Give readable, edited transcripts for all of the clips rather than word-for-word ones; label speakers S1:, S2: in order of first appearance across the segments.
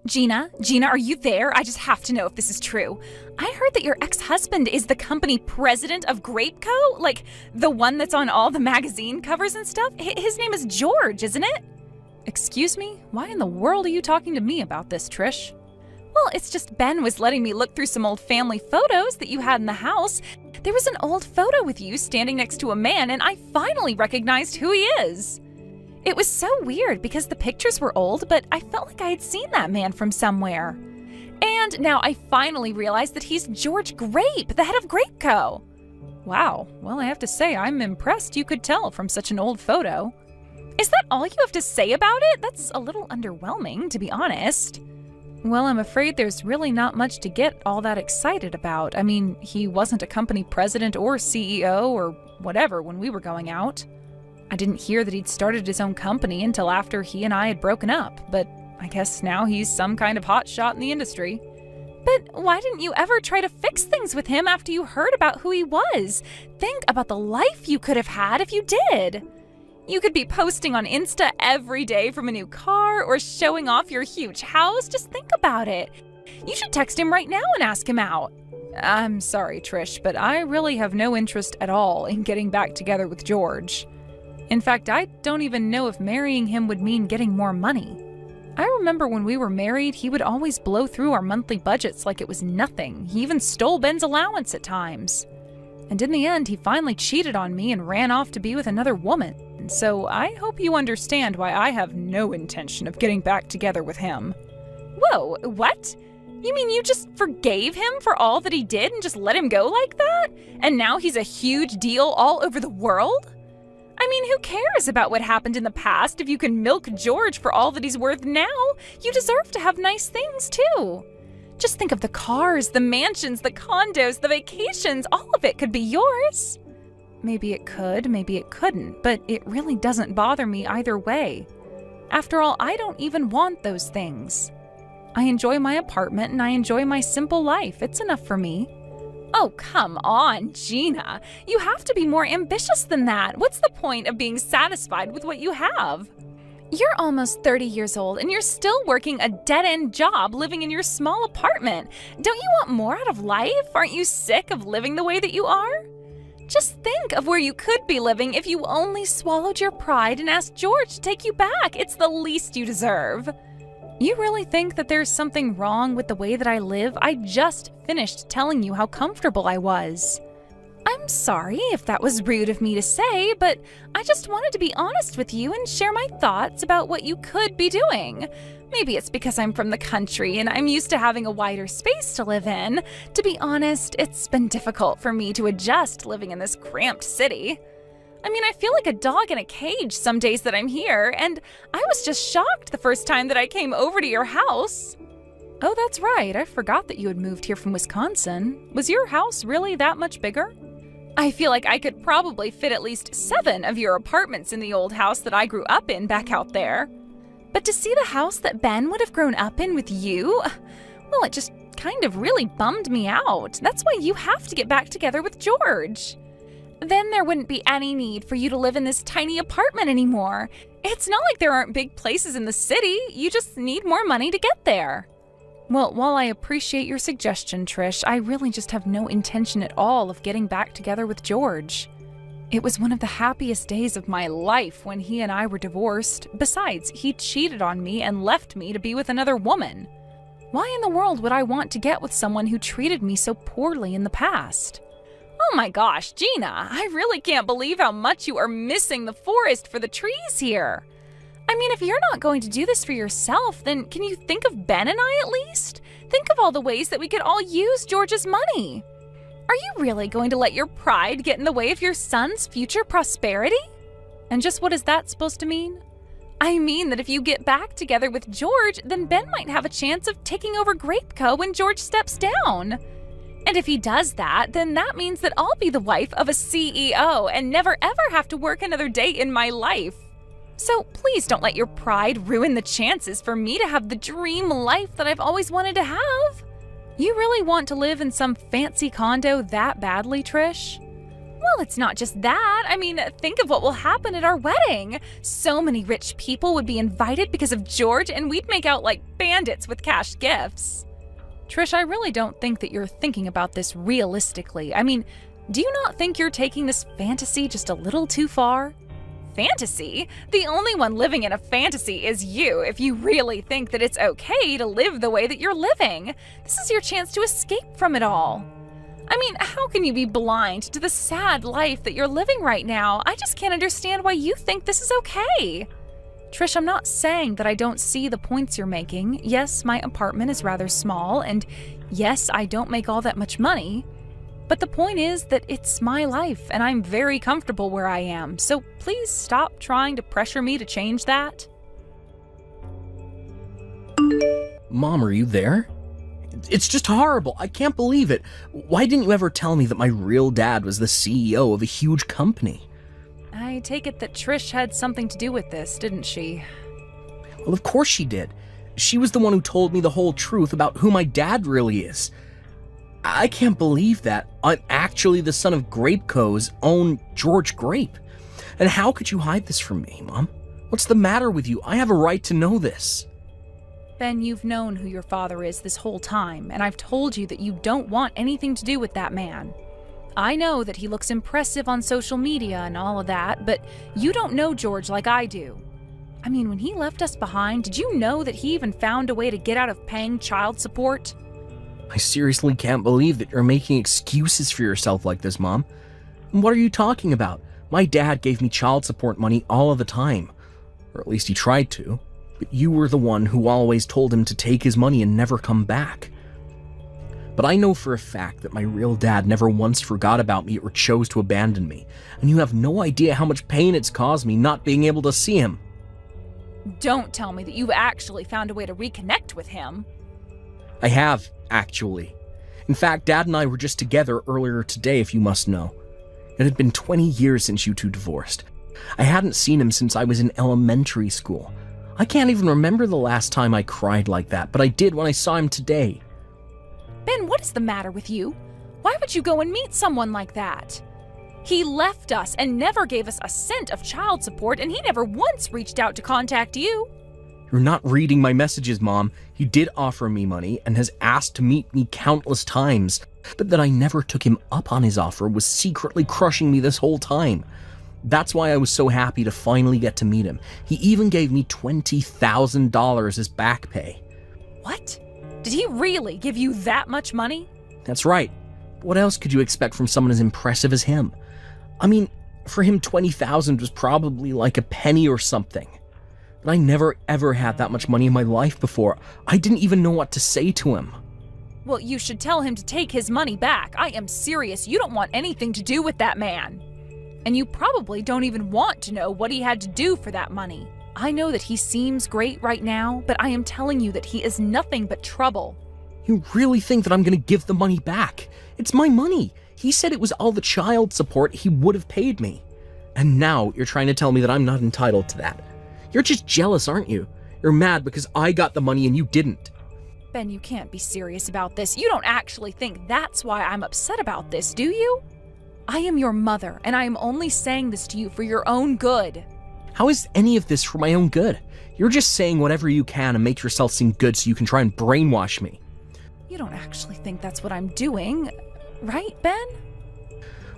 S1: Gina, are you there? I just have to know if this is true. I heard that your ex-husband is the company president of Grapeco? Like, the one that's on all the magazine covers and stuff? His name is George, isn't it? Excuse me? Why in the world are you talking to me about this, Trish? Well, it's just Ben was letting me look through some old family photos that you had in the house. There was an old photo with you standing next to a man, and I finally recognized who he is. It was so weird because the pictures were old, but I felt like I had seen that man from somewhere. And now I finally realized that he's George Grape, the head of Grapeco. Wow, well, I have to say I'm impressed you could tell from such an old photo. Is that all you have to say about it? That's a little underwhelming, to be honest. Well, I'm afraid there's really not much to get all that excited about. I mean, he wasn't a company president or CEO or whatever when we were going out. I didn't hear that he'd started his own company until after he and I had broken up, but I guess now he's some kind of hot shot in the industry. But why didn't you ever try to fix things with him after you heard about who he was? Think about the life you could have had if you did. You could be posting on Insta every day from a new car or showing off your huge house. Just think about it. You should text him right now and ask him out. I'm sorry, Trish, but I really have no interest at all in getting back together with George. In fact, I don't even know if marrying him would mean getting more money. I remember when we were married, he would always blow through our monthly budgets like it was nothing. He even stole Ben's allowance at times. And in the end, he finally cheated on me and ran off to be with another woman. So I hope you understand why I have no intention of getting back together with him. Whoa, what? You mean you just forgave him for all that he did and just let him go like that? And now he's a huge deal all over the world? I mean, who cares about what happened in the past if you can milk George for all that he's worth now? You deserve to have nice things, too. Just think of the cars, the mansions, the condos, the vacations. All of it could be yours. Maybe it could, maybe it couldn't, but it really doesn't bother me either way. After all, I don't even want those things. I enjoy my apartment and I enjoy my simple life. It's enough for me. Oh, come on, Gina. You have to be more ambitious than that. What's the point of being satisfied with what you have? You're almost 30 years old and you're still working a dead-end job living in your small apartment. Don't you want more out of life? Aren't you sick of living the way that you are? Just think of where you could be living if you only swallowed your pride and asked George to take you back. It's the least you deserve. You really think that there's something wrong with the way that I live? I just finished telling you how comfortable I was. I'm sorry if that was rude of me to say, but I just wanted to be honest with you and share my thoughts about what you could be doing. Maybe it's because I'm from the country and I'm used to having a wider space to live in. To be honest, it's been difficult for me to adjust living in this cramped city. I mean, I feel like a dog in a cage some days that I'm here, and I was just shocked the first time that I came over to your house. Oh, that's right. I forgot that you had moved here from Wisconsin. Was your house really that much bigger? I feel like I could probably fit at least 7 of your apartments in the old house that I grew up in back out there. But to see the house that Ben would have grown up in with you, well, it just kind of really bummed me out. That's why you have to get back together with George. Then there wouldn't be any need for you to live in this tiny apartment anymore. It's not like there aren't big places in the city. You just need more money to get there. Well, while I appreciate your suggestion, Trish, I really just have no intention at all of getting back together with George. It was one of the happiest days of my life when he and I were divorced. Besides, he cheated on me and left me to be with another woman. Why in the world would I want to get with someone who treated me so poorly in the past? Oh my gosh, Gina, I really can't believe how much you are missing the forest for the trees here. I mean, if you're not going to do this for yourself, then can you think of Ben and I at least? Think of all the ways that we could all use George's money. Are you really going to let your pride get in the way of your son's future prosperity? And just what is that supposed to mean? I mean that if you get back together with George, then Ben might have a chance of taking over Grapeco when George steps down. And if he does that, then that means that I'll be the wife of a CEO and never ever have to work another day in my life. So please don't let your pride ruin the chances for me to have the dream life that I've always wanted to have. You really want to live in some fancy condo that badly, Trish? Well, it's not just that. I mean, think of what will happen at our wedding. So many rich people would be invited because of George, and we'd make out like bandits with cash gifts. Trish, I really don't think that you're thinking about this realistically. I mean, do you not think you're taking this fantasy just a little too far? Fantasy? The only one living in a fantasy is you, if you really think that it's okay to live the way that you're living. This is your chance to escape from it all. I mean, how can you be blind to the sad life that you're living right now? I just can't understand why you think this is okay. Trish, I'm not saying that I don't see the points you're making. Yes, my apartment is rather small, and yes, I don't make all that much money. But the point is that it's my life, and I'm very comfortable where I am, so please stop trying to pressure me to change that.
S2: Mom, are you there? It's just horrible. I can't believe it. Why didn't you ever tell me that my real dad was the CEO of a huge company?
S1: I take it that Trish had something to do with this, didn't she?
S2: Well, of course she did. She was the one who told me the whole truth about who my dad really is. I can't believe that. I'm actually the son of Grapeco's own George Grape. And how could you hide this from me, Mom? What's the matter with you? I have a right to know this.
S1: Ben, you've known who your father is this whole time, and I've told you that you don't want anything to do with that man. I know that he looks impressive on social media and all of that, but you don't know George like I do. I mean, when he left us behind, did you know that he even found a way to get out of paying child support?
S2: I seriously can't believe that you're making excuses for yourself like this, Mom. What are you talking about? My dad gave me child support money all of the time. Or at least he tried to. But you were the one who always told him to take his money and never come back. But I know for a fact that my real dad never once forgot about me or chose to abandon me. And you have no idea how much pain it's caused me not being able to see him.
S1: Don't tell me that you've actually found a way to reconnect with him.
S2: I have, actually. In fact, Dad and I were just together earlier today, if you must know. It had been 20 years since you two divorced. I hadn't seen him since I was in elementary school. I can't even remember the last time I cried like that, but I did when I saw him today.
S1: Ben, what is the matter with you? Why would you go and meet someone like that? He left us and never gave us a cent of child support, and he never once reached out to contact you.
S2: You're not reading my messages, Mom. He did offer me money and has asked to meet me countless times, but that I never took him up on his offer was secretly crushing me this whole time. That's why I was so happy to finally get to meet him. He even gave me $20,000 as back pay.
S1: What? Did he really give you that much money?
S2: That's right. What else could you expect from someone as impressive as him? I mean, for him, $20,000 was probably like a penny or something. But I never ever had that much money in my life before. I didn't even know what to say to him.
S1: Well, you should tell him to take his money back. I am serious. You don't want anything to do with that man. And you probably don't even want to know what he had to do for that money. I know that he seems great right now, but I am telling you that he is nothing but trouble.
S2: You really think that I'm going to give the money back? It's my money. He said it was all the child support he would have paid me. And now you're trying to tell me that I'm not entitled to that. You're just jealous, aren't you? You're mad because I got the money and you didn't.
S1: Ben, you can't be serious about this. You don't actually think that's why I'm upset about this, do you? I am your mother, and I am only saying this to you for your own good.
S2: How is any of this for my own good? You're just saying whatever you can to make yourself seem good so you can try and brainwash me.
S1: You don't actually think that's what I'm doing, right, Ben?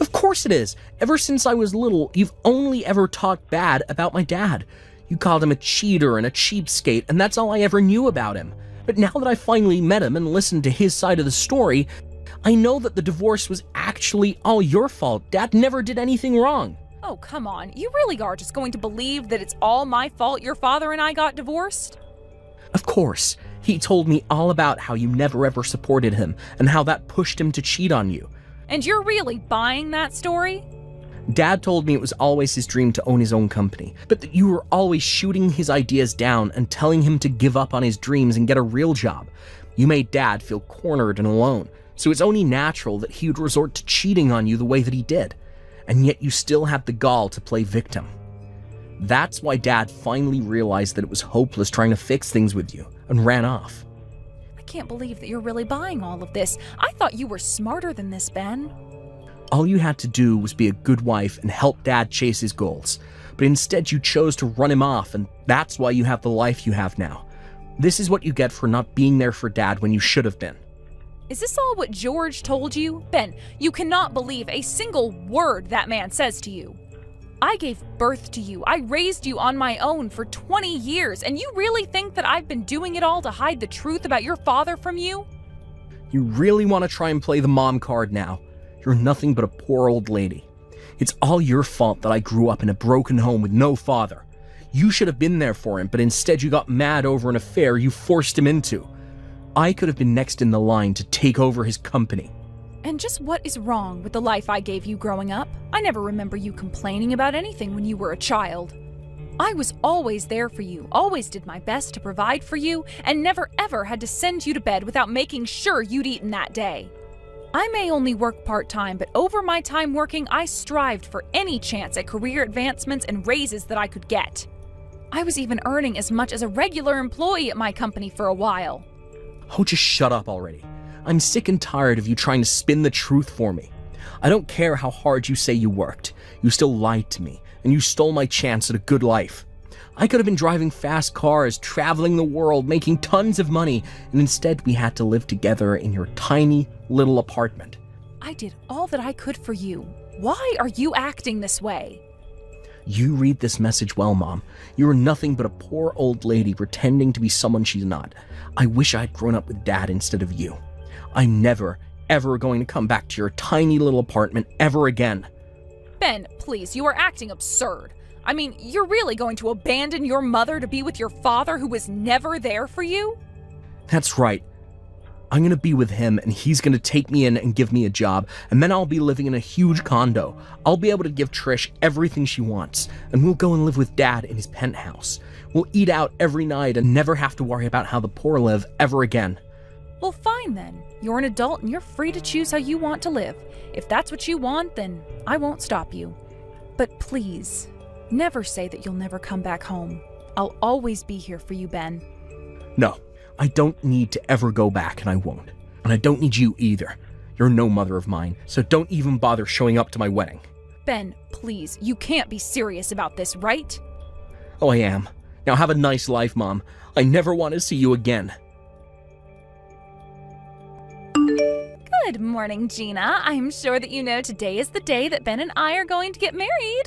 S2: Of course it is. Ever since I was little, you've only ever talked bad about my dad. You called him a cheater and a cheapskate, and that's all I ever knew about him. But now that I finally met him and listened to his side of the story, I know that the divorce was actually all your fault. Dad never did anything wrong.
S1: Oh, come on. You really are just going to believe that it's all my fault your father and I got divorced?
S2: Of course. He told me all about how you never ever supported him and how that pushed him to cheat on you.
S1: And you're really buying that story?
S2: Dad told me it was always his dream to own his own company, but that you were always shooting his ideas down and telling him to give up on his dreams and get a real job. You made Dad feel cornered and alone, so it's only natural that he would resort to cheating on you the way that he did. And yet you still had the gall to play victim. That's why Dad finally realized that it was hopeless trying to fix things with you and ran off.
S1: I can't believe that you're really buying all of this. I thought you were smarter than this, Ben.
S2: All you had to do was be a good wife and help Dad chase his goals. But instead you chose to run him off, and that's why you have the life you have now. This is what you get for not being there for Dad when you should have been.
S1: Is this all what George told you? Ben, you cannot believe a single word that man says to you. I gave birth to you. I raised you on my own for 20 years, and you really think that I've been doing it all to hide the truth about your father from you?
S2: You really want to try and play the mom card now? You're nothing but a poor old lady. It's all your fault that I grew up in a broken home with no father. You should have been there for him, but instead you got mad over an affair you forced him into. I could have been next in the line to take over his company.
S1: And just what is wrong with the life I gave you growing up? I never remember you complaining about anything when you were a child. I was always there for you, always did my best to provide for you, and never ever had to send you to bed without making sure you'd eaten that day. I may only work part-time, but over my time working, I strived for any chance at career advancements and raises that I could get. I was even earning as much as a regular employee at my company for a while.
S2: Oh, just shut up already. I'm sick and tired of you trying to spin the truth for me. I don't care how hard you say you worked. You still lied to me, and you stole my chance at a good life. I could have been driving fast cars, traveling the world, making tons of money, and instead we had to live together in your tiny little apartment.
S1: I did all that I could for you. Why are you acting this way?
S2: You read this message well, Mom. You're nothing but a poor old lady pretending to be someone she's not. I wish I'd grown up with Dad instead of you. I'm never, ever going to come back to your tiny little apartment ever again.
S1: Ben, please, you are acting absurd. I mean, you're really going to abandon your mother to be with your father who was never there for you?
S2: That's right. I'm going to be with him, and he's going to take me in and give me a job, and then I'll be living in a huge condo. I'll be able to give Trish everything she wants, and we'll go and live with Dad in his penthouse. We'll eat out every night and never have to worry about how the poor live ever again.
S1: Well, fine then. You're an adult and you're free to choose how you want to live. If that's what you want, then I won't stop you. But please, never say that you'll never come back home. I'll always be here for you, Ben.
S2: No, I don't need to ever go back, and I won't. And I don't need you either. You're no mother of mine, so don't even bother showing up to my wedding.
S1: Ben, please, you can't be serious about this, right?
S2: Oh, I am. Now have a nice life, Mom. I never want to see you again.
S1: Good morning, Gina. I'm sure that you know today is the day that Ben and I are going to get married.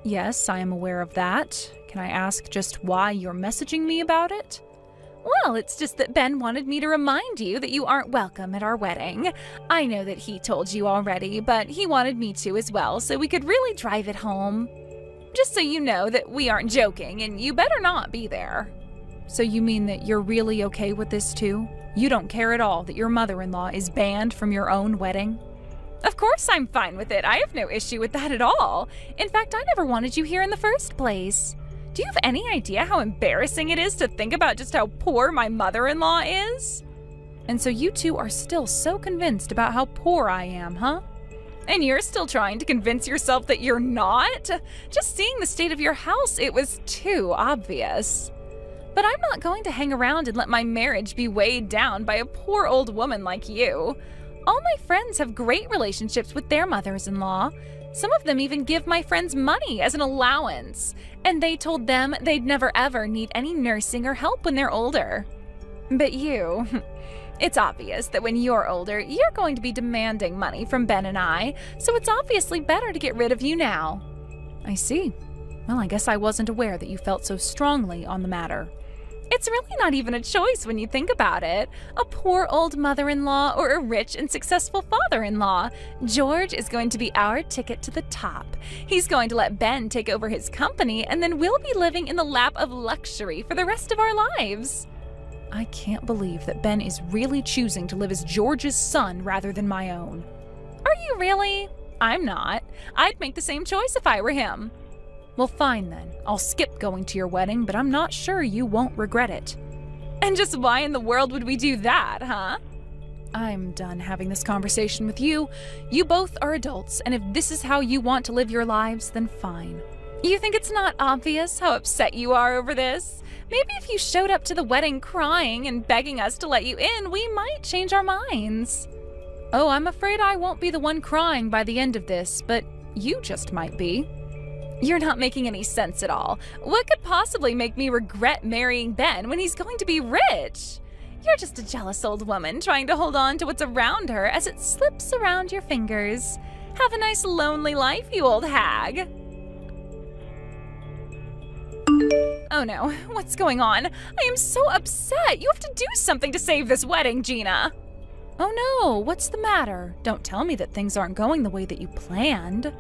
S1: Yes, I am aware of that. Can I ask just why you're messaging me about it? Well, it's just that Ben wanted me to remind you that you aren't welcome at our wedding. I know that he told you already, but he wanted me to as well, so we could really drive it home. Just so you know that we aren't joking, and you better not be there. So you mean that you're really okay with this too? You don't care at all that your mother-in-law is banned from your own wedding? Of course I'm fine with it. I have no issue with that at all. In fact, I never wanted you here in the first place. Do you have any idea how embarrassing it is to think about just how poor my mother-in-law is? And so you two are still so convinced about how poor I am, huh? And you're still trying to convince yourself that you're not? Just seeing the state of your house, it was too obvious. But I'm not going to hang around and let my marriage be weighed down by a poor old woman like you. All my friends have great relationships with their mothers-in-law. Some of them even give my friends money as an allowance, and they told them they'd never ever need any nursing or help when they're older. But you, it's obvious that when you're older, you're going to be demanding money from Ben and I, so it's obviously better to get rid of you now. I see. Well, I guess I wasn't aware that you felt so strongly on the matter. It's really not even a choice when you think about it. A poor old mother-in-law or a rich and successful father-in-law. George is going to be our ticket to the top. He's going to let Ben take over his company, and then we'll be living in the lap of luxury for the rest of our lives. I can't believe that Ben is really choosing to live as George's son rather than my own. Are you really? I'm not. I'd make the same choice if I were him. Well, fine then. I'll skip going to your wedding, but I'm not sure you won't regret it. And just why in the world would we do that, huh? I'm done having this conversation with you. You both are adults, and if this is how you want to live your lives, then fine. You think it's not obvious how upset you are over this? Maybe if you showed up to the wedding crying and begging us to let you in, we might change our minds. Oh, I'm afraid I won't be the one crying by the end of this, but you just might be. You're not making any sense at all. What could possibly make me regret marrying Ben when he's going to be rich? You're just a jealous old woman trying to hold on to what's around her as it slips around your fingers. Have a nice lonely life, you old hag. Oh no, what's going on? I am so upset. You have to do something to save this wedding, Gina. Oh no, what's the matter? Don't tell me that things aren't going the way that you planned.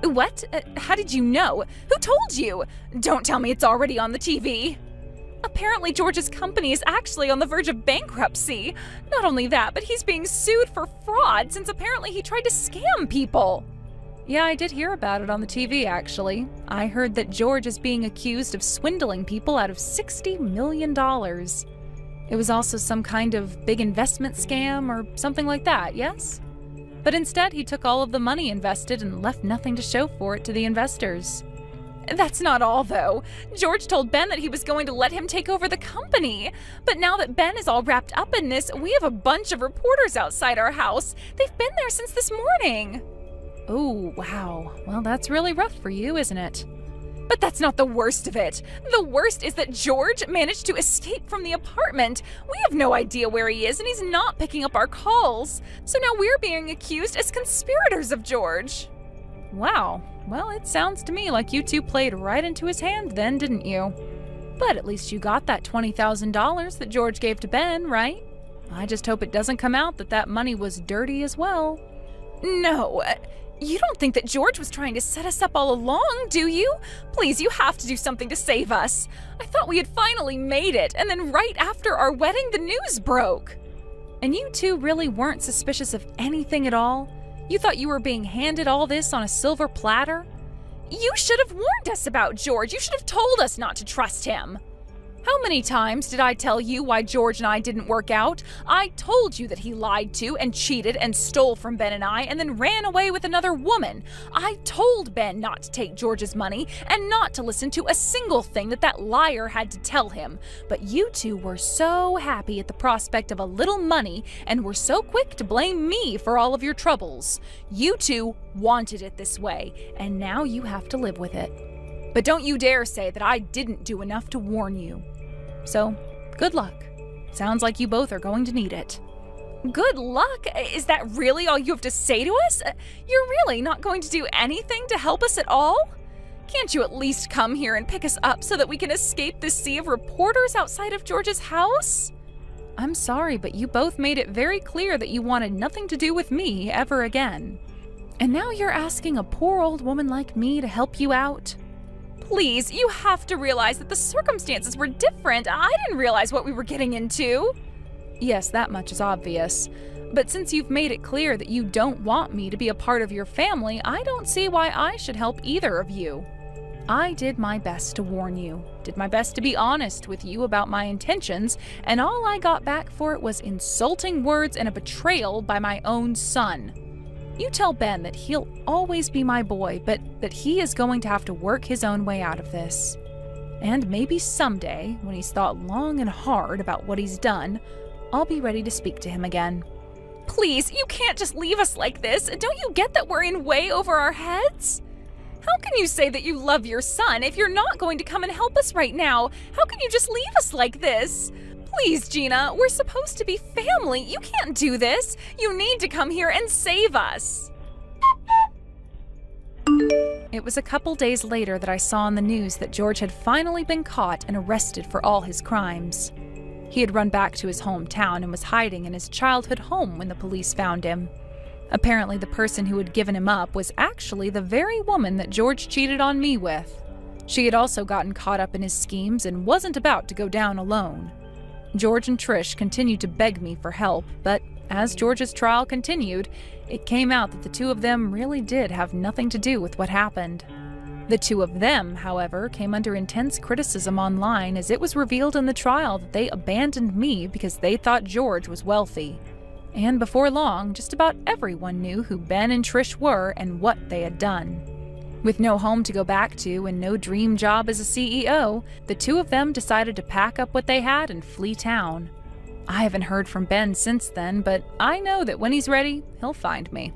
S1: What? How did you know? Who told you? Don't tell me it's already on the TV. Apparently George's company is actually on the verge of bankruptcy. Not only that, but he's being sued for fraud since apparently he tried to scam people. Yeah, I did hear about it on the TV, actually. I heard that George is being accused of swindling people out of $60 million. It was also some kind of big investment scam or something like that, yes? But instead, he took all of the money invested and left nothing to show for it to the investors. That's not all, though. George told Ben that he was going to let him take over the company. But now that Ben is all wrapped up in this, we have a bunch of reporters outside our house. They've been there since this morning. Oh, wow. Well, that's really rough for you, isn't it? But that's not the worst of it. The worst is that George managed to escape from the apartment. We have no idea where he is, and he's not picking up our calls. So now we're being accused as conspirators of George. Wow. Well, it sounds to me like you two played right into his hand then, didn't you? But at least you got that $20,000 that George gave to Ben, right? I just hope it doesn't come out that that money was dirty as well. No. You don't think that George was trying to set us up all along, do you? Please, you have to do something to save us. I thought we had finally made it, and then right after our wedding, the news broke. And you two really weren't suspicious of anything at all? You thought you were being handed all this on a silver platter? You should have warned us about George. You should have told us not to trust him. How many times did I tell you why George and I didn't work out? I told you that he lied to and cheated and stole from Ben and I and then ran away with another woman. I told Ben not to take George's money and not to listen to a single thing that liar had to tell him. But you two were so happy at the prospect of a little money and were so quick to blame me for all of your troubles. You two wanted it this way, and now you have to live with it. But don't you dare say that I didn't do enough to warn you. So, good luck. Sounds like you both are going to need it. Good luck? Is that really all you have to say to us? You're really not going to do anything to help us at all? Can't you at least come here and pick us up so that we can escape this sea of reporters outside of George's house? I'm sorry, but you both made it very clear that you wanted nothing to do with me ever again. And now you're asking a poor old woman like me to help you out? Please, you have to realize that the circumstances were different. I didn't realize what we were getting into. Yes, that much is obvious. But since you've made it clear that you don't want me to be a part of your family, I don't see why I should help either of you. I did my best to warn you, did my best to be honest with you about my intentions, and all I got back for it was insulting words and a betrayal by my own son. You tell Ben that he'll always be my boy, but that he is going to have to work his own way out of this. And maybe someday, when he's thought long and hard about what he's done, I'll be ready to speak to him again. Please, you can't just leave us like this. Don't you get that we're in way over our heads? How can you say that you love your son if you're not going to come and help us right now? How can you just leave us like this? Please, Gina, we're supposed to be family. You can't do this. You need to come here and save us. It was a couple days later that I saw on the news that George had finally been caught and arrested for all his crimes. He had run back to his hometown and was hiding in his childhood home when the police found him. Apparently, the person who had given him up was actually the very woman that George cheated on me with. She had also gotten caught up in his schemes and wasn't about to go down alone. George and Trish continued to beg me for help, but as George's trial continued, it came out that the two of them really did have nothing to do with what happened. The two of them, however, came under intense criticism online as it was revealed in the trial that they abandoned me because they thought George was wealthy. And before long, just about everyone knew who Ben and Trish were and what they had done. With no home to go back to and no dream job as a CEO, the two of them decided to pack up what they had and flee town. I haven't heard from Ben since then, but I know that when he's ready, he'll find me.